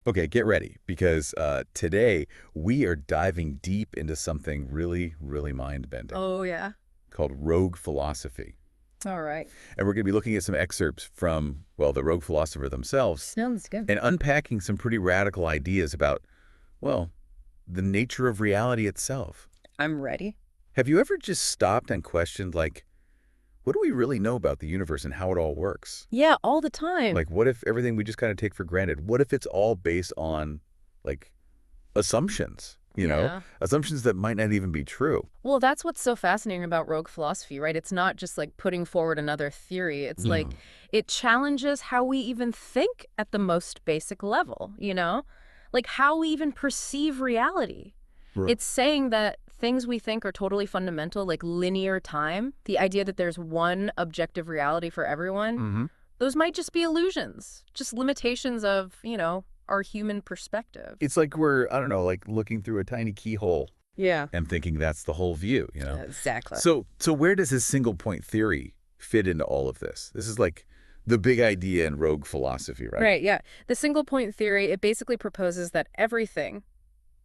Okay, get ready, because today we are diving deep into something really, really mind-bending Oh, yeah. called rogue philosophy. All right. And we're going to be looking at some excerpts from, well, the rogue philosopher themselves Sounds good. and unpacking some pretty radical ideas about, well, the nature of reality itself. I'm ready. Have you ever just stopped and questioned, like, what do we really know about the universe and how it all works? Yeah, all the time. Like, what if everything we just kind of take for granted? What if it's all based on, like, assumptions, Yeah. assumptions that might not even be true? Well, that's what's so fascinating about rogue philosophy, right? It's not just like putting forward another theory. It's like Mm. it challenges how we even think at the most basic level, you know? Like how we even perceive reality. Right. It's saying that things we think are totally fundamental, like linear time, the idea that there's one objective reality for everyone, Hmm. those might just be illusions, just limitations of, our human perspective. It's like we're, I don't know, like looking through a tiny keyhole Yeah. and thinking that's the whole view? Exactly. So where does this single point theory fit into all of this? This is like the big idea in rogue philosophy, right? Right, yeah. The single point theory, it basically proposes that everything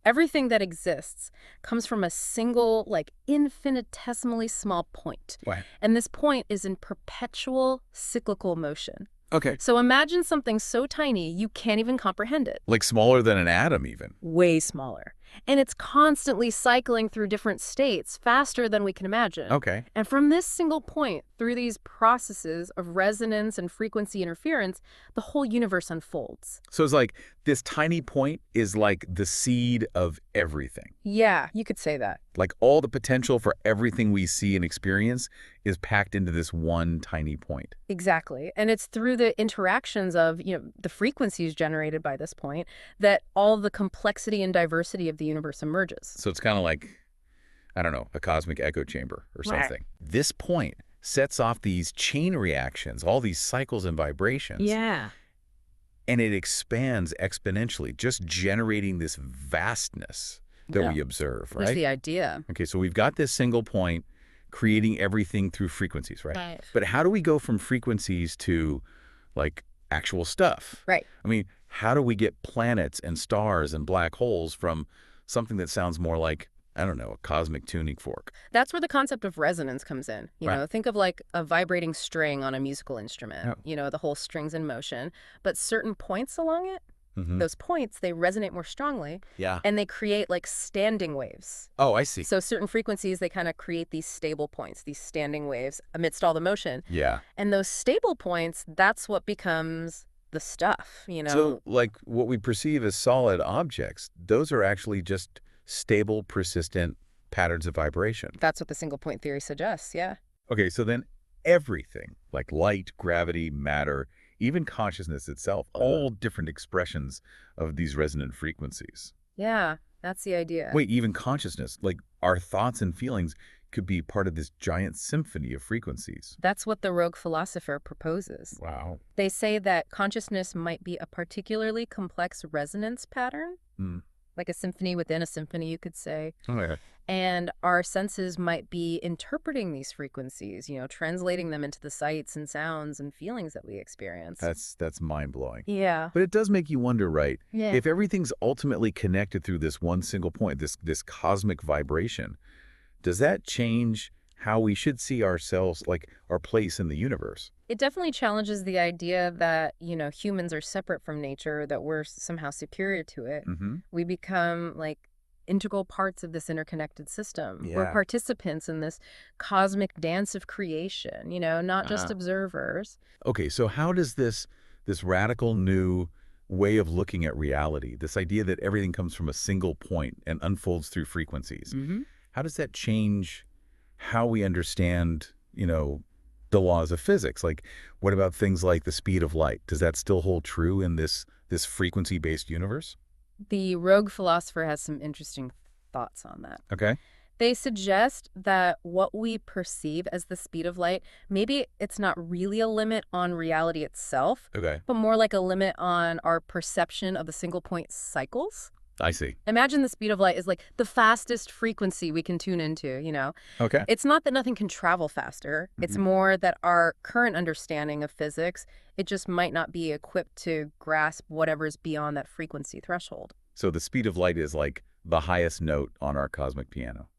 that exists comes from a single, like, infinitesimally small point. Why? And this point is in perpetual cyclical motion. Okay. So imagine something so tiny you can't even comprehend it. Like smaller than an atom even. Way smaller. And it's constantly cycling through different states faster than we can imagine. Okay. And from this single point, through these processes of resonance and frequency interference, the whole universe unfolds. So it's like this tiny point is like the seed of everything. Yeah, you could say that. Like all the potential for everything we see and experience is packed into this one tiny point. Exactly. And it's through the interactions of, the frequencies generated by this point that all the complexity and diversity of the universe emerges. So it's kind of like, I don't know, a cosmic echo chamber or Right. something. This point sets off these chain reactions, all these cycles and vibrations, Yeah. and it expands exponentially, just generating this vastness that Yeah. we observe, That's right? the idea. Okay, so we've got this single point creating everything through frequencies, right? Right. But how do we go from frequencies to, like, actual stuff? Right. I mean, how do we get planets and stars and black holes from something that sounds more like, I don't know, a cosmic tuning fork? That's where the concept of resonance comes in. Right. Think of like a vibrating string on a musical instrument. Oh. The whole string's in motion, but certain points along it, Mm-hmm. those points, they resonate more strongly Yeah. and they create like standing waves. Oh, I see. So certain frequencies, they kind of create these stable points, these standing waves amidst all the motion. Yeah. And those stable points, that's what becomes the stuff. So, like, what we perceive as solid objects, those are actually just stable, persistent patterns of vibration. That's what the single point theory suggests, yeah. Okay, so then everything, like light, gravity, matter, even consciousness itself, all different expressions of these resonant frequencies. Yeah, that's the idea. Wait, even consciousness, like our thoughts and feelings could be part of this giant symphony of frequencies. That's what the rogue philosopher proposes. Wow. They say that consciousness might be a particularly complex resonance pattern, Mm. like a symphony within a symphony, you could say. Oh, yeah. And our senses might be interpreting these frequencies, translating them into the sights and sounds and feelings that we experience. That's mind-blowing. Yeah. But it does make you wonder, right? Yeah. If everything's ultimately connected through this one single point, this cosmic vibration, does that change how we should see ourselves, like our place in the universe? It definitely challenges the idea that, humans are separate from nature, that we're somehow superior to it. Mm-hmm. We become like integral parts of this interconnected system. We're Yeah. participants in this cosmic dance of creation, not just observers. Okay, so how does this radical new way of looking at reality, this idea that everything comes from a single point and unfolds through frequencies, Mm-hmm. how does that change how we understand, the laws of physics? Like, what about things like the speed of light? Does that still hold true in this frequency-based universe? The rogue philosopher has some interesting thoughts on that. Okay. They suggest that what we perceive as the speed of light, maybe it's not really a limit on reality itself, Okay. but more like a limit on our perception of the single point cycles. I see. Imagine the speed of light is like the fastest frequency we can tune into, you know? Okay. It's not that nothing can travel faster. It's Mhm. more that our current understanding of physics, it just might not be equipped to grasp whatever's beyond that frequency threshold. So the speed of light is like the highest note on our cosmic piano.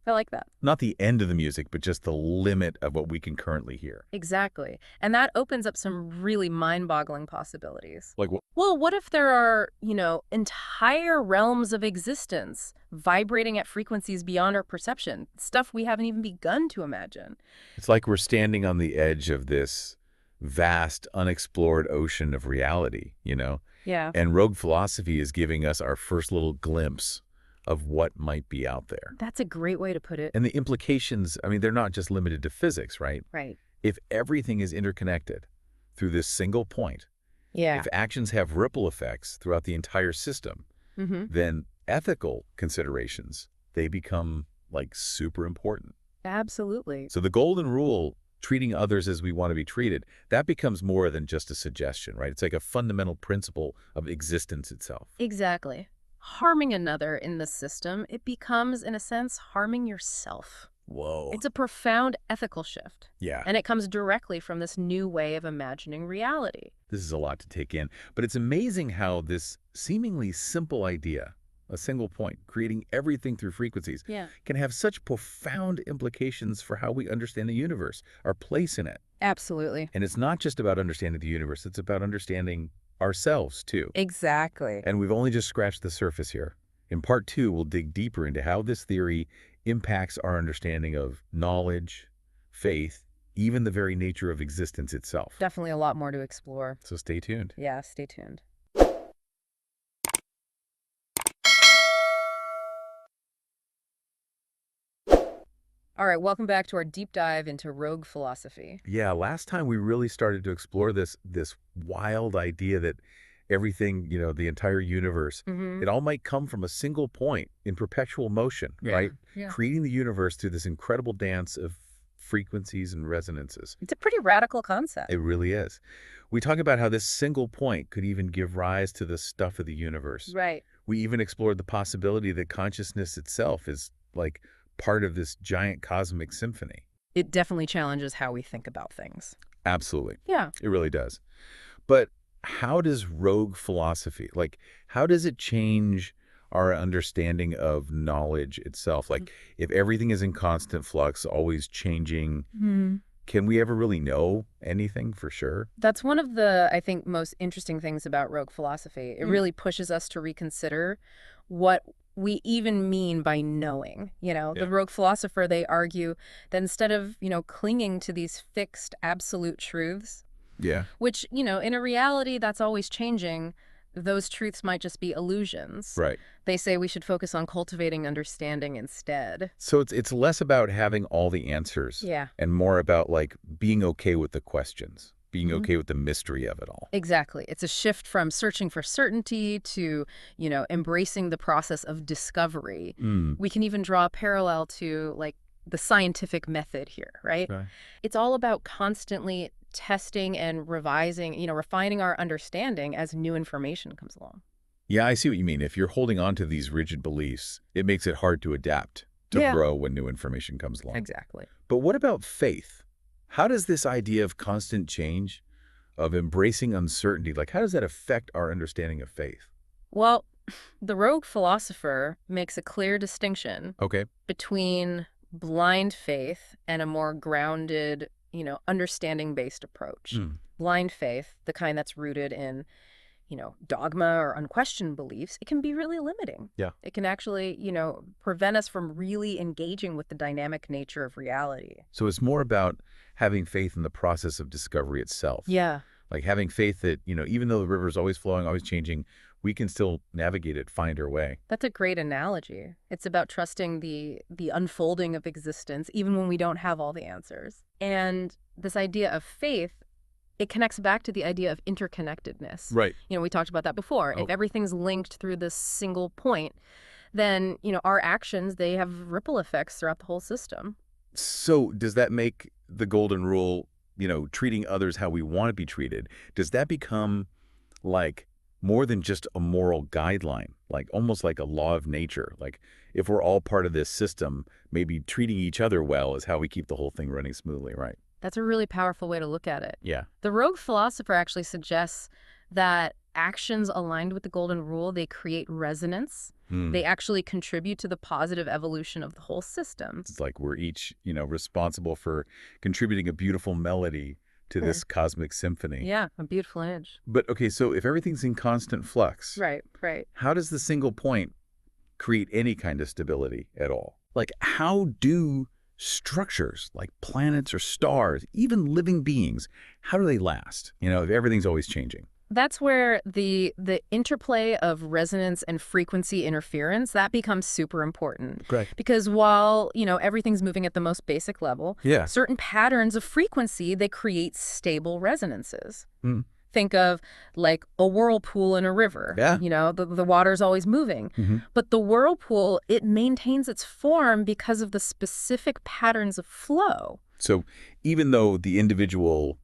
I like that. Not the end of the music, but just the limit of what we can currently hear. Exactly. And that opens up some really mind-boggling possibilities. Like, Well, what if there are, entire realms of existence vibrating at frequencies beyond our perception, stuff we haven't even begun to imagine? it's like we're standing on the edge of this vast, unexplored ocean of reality, you know? Yeah, And rogue philosophy is giving us our first little glimpse of what might be out there. that's a great way to put it. And the implications, I mean, they're not just limited to physics, right? Right. If everything is interconnected through this single point, Yeah. if actions have ripple effects throughout the entire system, Mm-hmm. then ethical considerations, they become like super important. Absolutely. So the golden rule, treating others as we want to be treated, that becomes more than just a suggestion, right? It's like a fundamental principle of existence itself. Exactly. Harming another in the system, it becomes, in a sense, harming yourself. Whoa. It's a profound ethical shift. Yeah, And it comes directly from this new way of imagining reality. this is a lot to take in. But it's amazing how this seemingly simple idea, a single point, creating everything through frequencies, Yeah. can have such profound implications for how we understand the universe, our place in it. Absolutely. And it's not just about understanding the universe, it's about understanding ourselves, too. Exactly. And we've only just scratched the surface here. In part 2, we'll dig deeper into how this theory impacts our understanding of knowledge, faith, even the very nature of existence itself. Definitely a lot more to explore. So stay tuned. Yeah, stay tuned. All right, welcome back to our deep dive into rogue philosophy. Yeah, last time we really started to explore this wild idea that everything, the entire universe, Mm-hmm. it all might come from a single point in perpetual motion, right? Yeah. Creating the universe through this incredible dance of frequencies and resonances. It's a pretty radical concept. It really is. We talk about how this single point could even give rise to the stuff of the universe. Right. We even explored the possibility that consciousness itself is like part of this giant cosmic symphony. It definitely challenges how we think about things. Absolutely. Yeah. It really does. But how does rogue philosophy, like, how does it change our understanding of knowledge itself? Like, if everything is in constant flux, always changing, can we ever really know anything for sure? That's one of the, I think, most interesting things about rogue philosophy. It really pushes us to reconsider what we even mean by knowing. Yeah. The rogue philosopher, they argue that instead of, clinging to these fixed absolute truths, Yeah. which, in a reality that's always changing, those truths might just be illusions. Right. They say we should focus on cultivating understanding instead. So it's less about having all the answers Yeah. and more about like being okay with the questions, being Mhm. okay with the mystery of it all. Exactly. It's a shift from searching for certainty to, embracing the process of discovery. Mm. We can even draw a parallel to, like, the scientific method here, right? Okay. It's all about constantly testing and revising, refining our understanding as new information comes along. Yeah, I see what you mean. If you're holding on to these rigid beliefs, it makes it hard to adapt, to Yeah. grow when new information comes along. Exactly. But what about faith? How does this idea of constant change, of embracing uncertainty, like how does that affect our understanding of faith? Well, the rogue philosopher makes a clear distinction Okay. between blind faith and a more grounded, understanding-based approach. Mm. Blind faith, the kind that's rooted in, dogma or unquestioned beliefs, it can be really limiting. Yeah. It can actually, prevent us from really engaging with the dynamic nature of reality. So it's more about having faith in the process of discovery itself. Yeah. Like having faith that, even though the river is always flowing, always changing, we can still navigate it, find our way. That's a great analogy. It's about trusting the unfolding of existence, even when we don't have all the answers. And this idea of faith, it connects back to the idea of interconnectedness. Right. We talked about that before. Oh. If everything's linked through this single point, then, our actions, they have ripple effects throughout the whole system. So does that make the golden rule, treating others how we want to be treated, does that become like more than just a moral guideline, like almost like a law of nature. Like if we're all part of this system, maybe treating each other well is how we keep the whole thing running smoothly, right? That's a really powerful way to look at it. Yeah. The rogue philosopher actually suggests that actions aligned with the golden rule, they create resonance. Hmm. They actually contribute to the positive evolution of the whole system. It's like we're each, responsible for contributing a beautiful melody to this cosmic symphony. Yeah, a beautiful image. But okay, so if everything's in constant flux, Right, right. how does the single point create any kind of stability at all? Like, how do structures like planets or stars, even living beings, how do they last? If everything's always changing. That's where the interplay of resonance and frequency interference, that becomes super important. Great. Because while, everything's moving at the most basic level, Yeah. certain patterns of frequency, they create stable resonances. Hmm. Think of like a whirlpool in a river. Yeah. The water's always moving. Mm-hmm. But the whirlpool, it maintains its form because of the specific patterns of flow. So even though the individual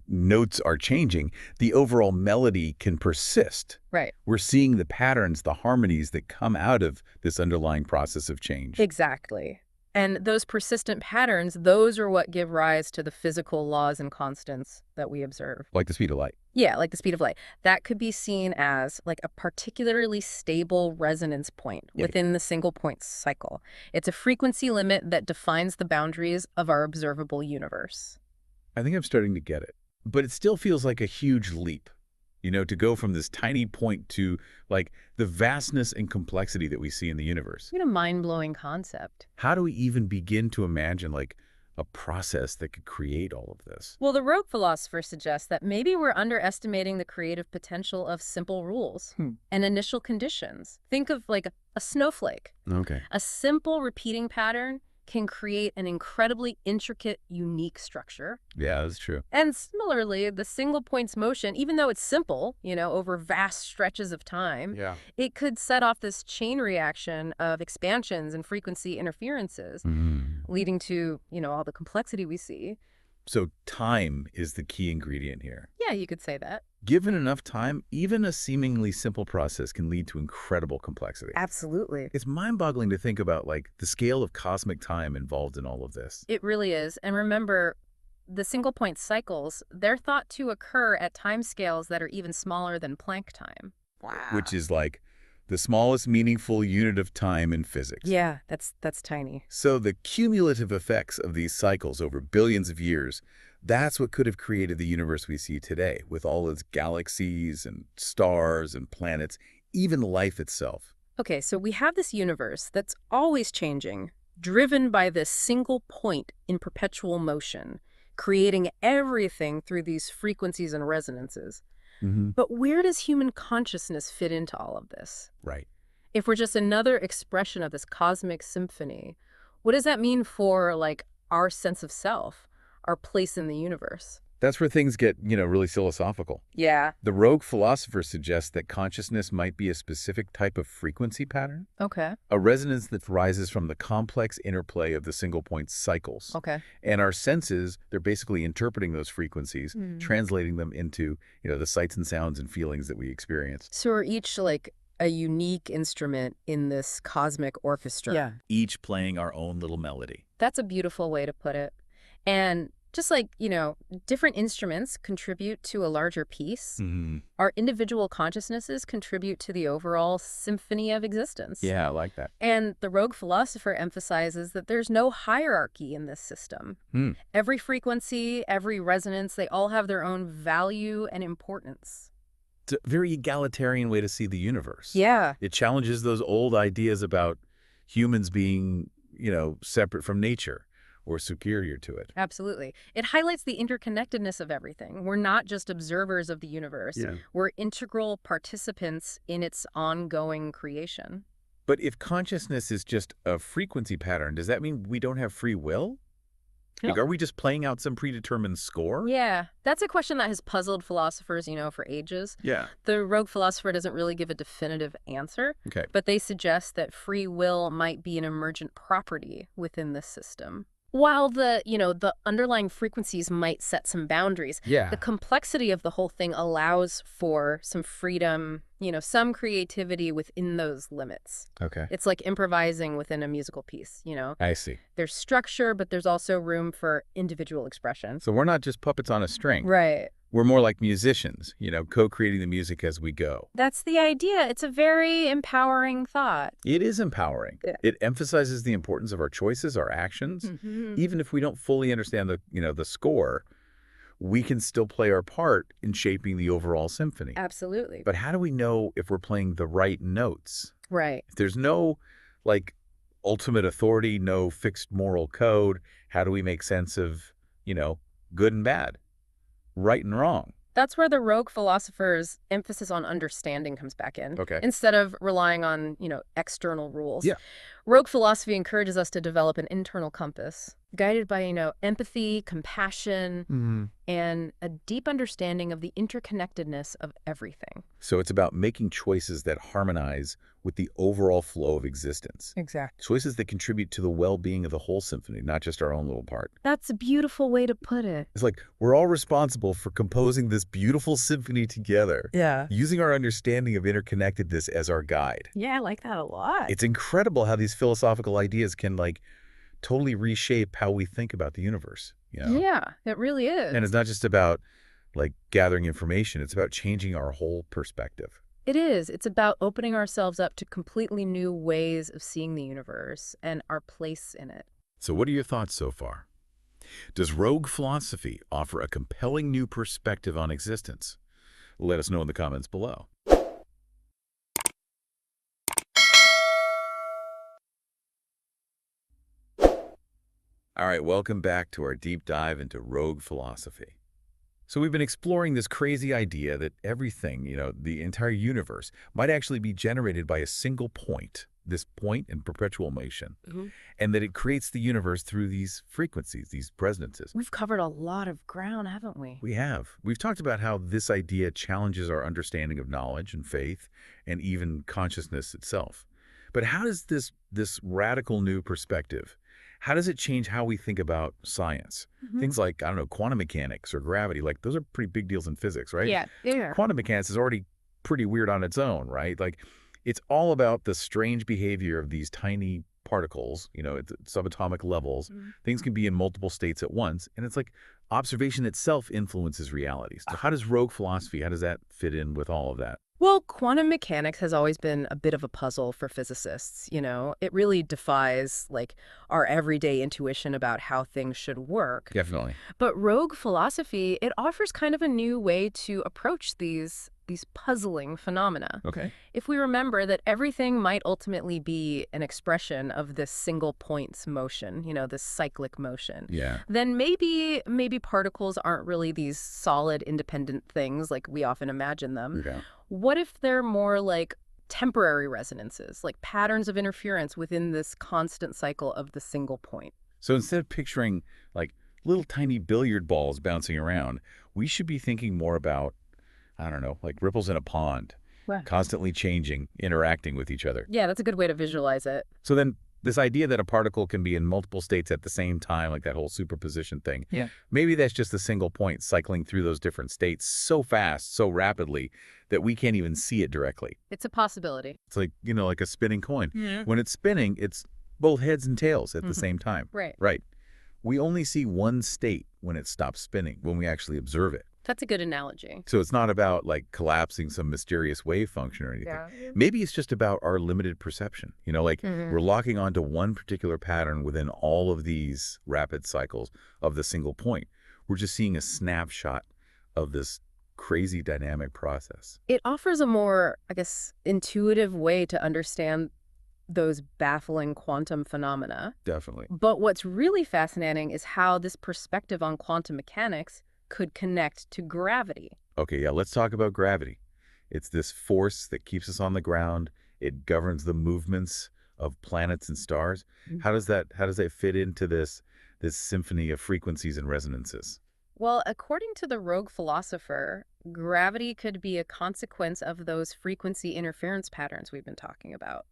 notes are changing, the overall melody can persist. Right. We're seeing the patterns, the harmonies that come out of this underlying process of change. Exactly. And those persistent patterns, those are what give rise to the physical laws and constants that we observe. Like the speed of light. Yeah, like the speed of light. That could be seen as like a particularly stable resonance point within the single point cycle. It's a frequency limit that defines the boundaries of our observable universe. I think I'm starting to get it. But it still feels like a huge leap, to go from this tiny point to the vastness and complexity that we see in the universe. A mind-blowing concept. How do we even begin to imagine a process that could create all of this? Well, the rogue philosopher suggests that maybe we're underestimating the creative potential of simple rules and initial conditions. Think of like a snowflake. Okay. A simple repeating pattern can create an incredibly intricate, unique structure. Yeah, that's true. And similarly, the single point's motion, even though it's simple, over vast stretches of time, it could set off this chain reaction of expansions and frequency interferences, leading to, all the complexity we see. So time is the key ingredient here. Yeah, you could say that. Given enough time, even a seemingly simple process can lead to incredible complexity. Absolutely. It's mind-boggling to think about the scale of cosmic time involved in all of this. It really is. And remember, the single point cycles, they're thought to occur at timescales that are even smaller than Planck time. Wow. Which is the smallest meaningful unit of time in physics. Yeah, that's tiny. So the cumulative effects of these cycles over billions of years, that's what could have created the universe we see today, with all its galaxies and stars and planets, even life itself. Okay, so we have this universe that's always changing, driven by this single point in perpetual motion, creating everything through these frequencies and resonances. But where does human consciousness fit into all of this? Right. If we're just another expression of this cosmic symphony, what does that mean for, our sense of self, our place in the universe? That's where things get, really philosophical. Yeah. The rogue philosopher suggests that consciousness might be a specific type of frequency pattern, Okay. a resonance that rises from the complex interplay of the single point cycles. Okay. And our senses, they're basically interpreting those frequencies, translating them into, the sights and sounds and feelings that we experience. So we're each a unique instrument in this cosmic orchestra. Yeah. Each playing our own little melody. That's a beautiful way to put it. And just different instruments contribute to a larger piece, our individual consciousnesses contribute to the overall symphony of existence. Yeah, I like that. And the rogue philosopher emphasizes that there's no hierarchy in this system. Every frequency, every resonance, they all have their own value and importance. It's a very egalitarian way to see the universe. Yeah. It challenges those old ideas about humans being, separate from nature or superior to it. Absolutely. It highlights the interconnectedness of everything. We're not just observers of the universe. Yeah. We're integral participants in its ongoing creation. But if consciousness is just a frequency pattern, does that mean we don't have free will? No. Are we just playing out some predetermined score? Yeah, that's a question that has puzzled philosophers, for ages. Yeah. The rogue philosopher doesn't really give a definitive answer, Okay. but they suggest that free will might be an emergent property within this system. While the underlying frequencies might set some boundaries, the Yeah. complexity of the whole thing allows for some freedom, some creativity within those limits. Okay. It's like improvising within a musical piece. I see. There's structure, but there's also room for individual expression. So we're not just puppets on a string. Right. We're more like musicians, co-creating the music as we go. That's the idea. It's a very empowering thought. It is empowering. Yeah. It emphasizes the importance of our choices, our actions. Even if we don't fully understand the score, we can still play our part in shaping the overall symphony. Absolutely. But how do we know if we're playing the right notes? Right. If there's no, like, ultimate authority, no fixed moral code, how do we make sense of, good and bad, right and wrong? That's where the rogue philosopher's emphasis on understanding comes back in. Okay. Instead of relying on, external rules. Yeah. Rogue philosophy encourages us to develop an internal compass, guided by, empathy, compassion, and a deep understanding of the interconnectedness of everything. So it's about making choices that harmonize with the overall flow of existence. Exactly. Choices that contribute to the well-being of the whole symphony, not just our own little part. That's a beautiful way to put it. It's like we're all responsible for composing this beautiful symphony together, Yeah. using our understanding of interconnectedness as our guide. Yeah, I like that a lot. It's incredible how these philosophical ideas can, totally reshape how we think about the universe. Yeah, it really is. And it's not just about, gathering information. It's about changing our whole perspective. It is. It's about opening ourselves up to completely new ways of seeing the universe and our place in it. So what are your thoughts so far? Does rogue philosophy offer a compelling new perspective on existence? Let us know in the comments below. All right, welcome back to our deep dive into rogue philosophy. So we've been exploring this crazy idea that everything, the entire universe, might actually be generated by a single point, this point in perpetual motion, and that it creates the universe through these frequencies, these resonances. We've covered a lot of ground, haven't we? We have. We've talked about how this idea challenges our understanding of knowledge and faith and even consciousness itself. But how does this radical new perspective, how does it change how we think about science? Things like, I don't know, quantum mechanics or gravity, those are pretty big deals in physics, right? Yeah. Quantum mechanics is already pretty weird on its own, right? It's all about the strange behavior of these tiny particles, at subatomic levels. Things can be in multiple states at once, and it's like observation itself influences reality. So how does rogue philosophy, how does that fit in with all of that? Well, quantum mechanics has always been a bit of a puzzle for physicists. It really defies, our everyday intuition about how things should work. Definitely. But rogue philosophy, it offers kind of a new way to approach these puzzling phenomena. Okay. If we remember that everything might ultimately be an expression of this single point's motion, this cyclic motion, Yeah. then maybe particles aren't really these solid, independent things like we often imagine them. Okay. What if they're more like temporary resonances, like patterns of interference within this constant cycle of the single point? So instead of picturing little tiny billiard balls bouncing around, we should be thinking more about, I don't know, ripples in a pond, Wow. constantly changing, interacting with each other. Yeah, that's a good way to visualize it. So then this idea that a particle can be in multiple states at the same time, like that whole superposition thing, Yeah. maybe that's just a single point cycling through those different states so fast, so rapidly, that we can't even see it directly. It's a possibility. It's like a spinning coin. Yeah. When it's spinning, it's both heads and tails at the same time. Right. Right. We only see one state when it stops spinning, when we actually observe it. That's a good analogy. So it's not about collapsing some mysterious wave function or anything. Maybe it's just about our limited perception. We're locking onto one particular pattern within all of these rapid cycles of the single point. We're just seeing a snapshot of this crazy dynamic process. It offers a more, intuitive way to understand those baffling quantum phenomena. Definitely. But what's really fascinating is how this perspective on quantum mechanics could connect to gravity. Okay, yeah, let's talk about gravity. It's this force that keeps us on the ground. It governs the movements of planets and stars. How does that fit into this symphony of frequencies and resonances? Well, according to the rogue philosopher, gravity could be a consequence of those frequency interference patterns we've been talking about.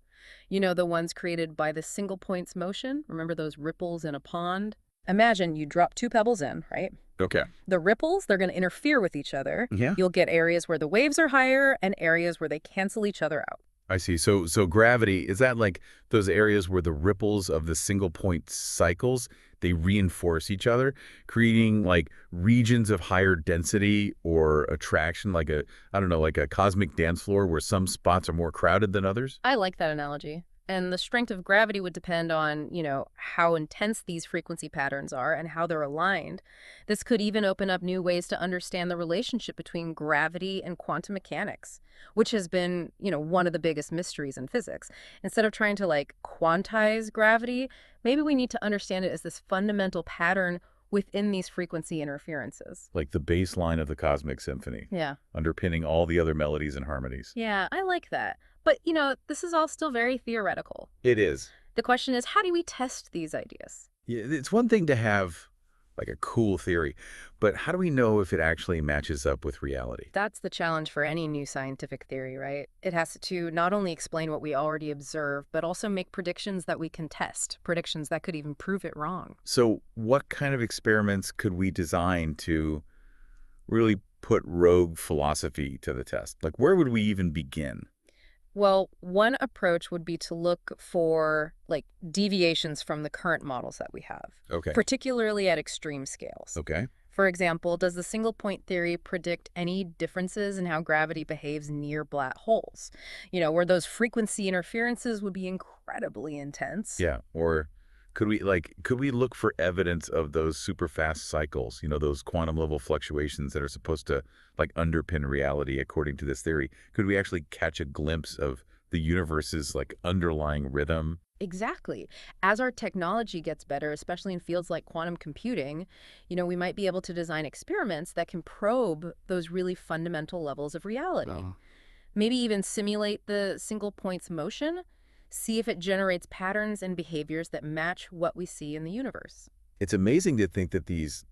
The ones created by the single point's motion. Remember those ripples in a pond? Imagine you drop two pebbles in, right? Okay. The ripples, they're going to interfere with each other. Yeah. You'll get areas where the waves are higher and areas where they cancel each other out. I see. So gravity, is that like those areas where the ripples of the single point cycles, they reinforce each other, creating like regions of higher density or attraction, like I don't know, like a cosmic dance floor where some spots are more crowded than others? I like that analogy. And the strength of gravity would depend on, how intense these frequency patterns are and how they're aligned. This could even open up new ways to understand the relationship between gravity and quantum mechanics, which has been, one of the biggest mysteries in physics. Instead of trying to like quantize gravity, maybe we need to understand it as this fundamental pattern within these frequency interferences. Like the bass line of the cosmic symphony, Yeah. underpinning all the other melodies and harmonies. Yeah, I like that. But, this is all still very theoretical. It is. The question is, how do we test these ideas? Yeah, it's one thing to have like a cool theory, but how do we know if it actually matches up with reality? That's the challenge for any new scientific theory, right? It has to not only explain what we already observe, but also make predictions that we can test, predictions that could even prove it wrong. So what kind of experiments could we design to really put rogue philosophy to the test? Like, where would we even begin? Well, one approach would be to look for like deviations from the current models that we have, Okay. particularly at extreme scales. Okay. For example, does the single point theory predict any differences in how gravity behaves near black holes? Where those frequency interferences would be incredibly intense. Yeah. Or could we look for evidence of those super fast cycles, those quantum level fluctuations that are supposed to like underpin reality according to this theory? Could we actually catch a glimpse of the universe's like underlying rhythm? Exactly. As our technology gets better, especially in fields like quantum computing, we might be able to design experiments that can probe those really fundamental levels of reality. Oh. Maybe even simulate the single point's motion, see if it generates patterns and behaviors that match what we see in the universe. It's amazing to think that these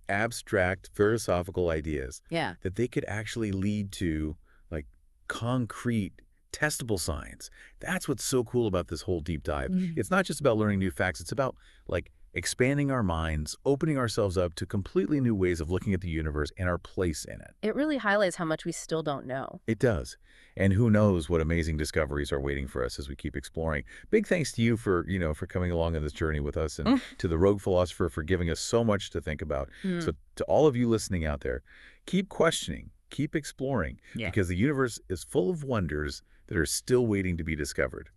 abstract philosophical ideas Yeah. that they could actually lead to like concrete testable science. That's what's so cool about this whole deep dive. It's not just about learning new facts. It's about like expanding our minds, opening ourselves up to completely new ways of looking at the universe and our place in it. It really highlights how much we still don't know. It does. And who knows what amazing discoveries are waiting for us as we keep exploring. Big thanks to you for coming along on this journey with us, and to the Rogue Philosopher for giving us so much to think about. So to all of you listening out there, keep questioning, keep exploring, Yeah. because the universe is full of wonders that are still waiting to be discovered.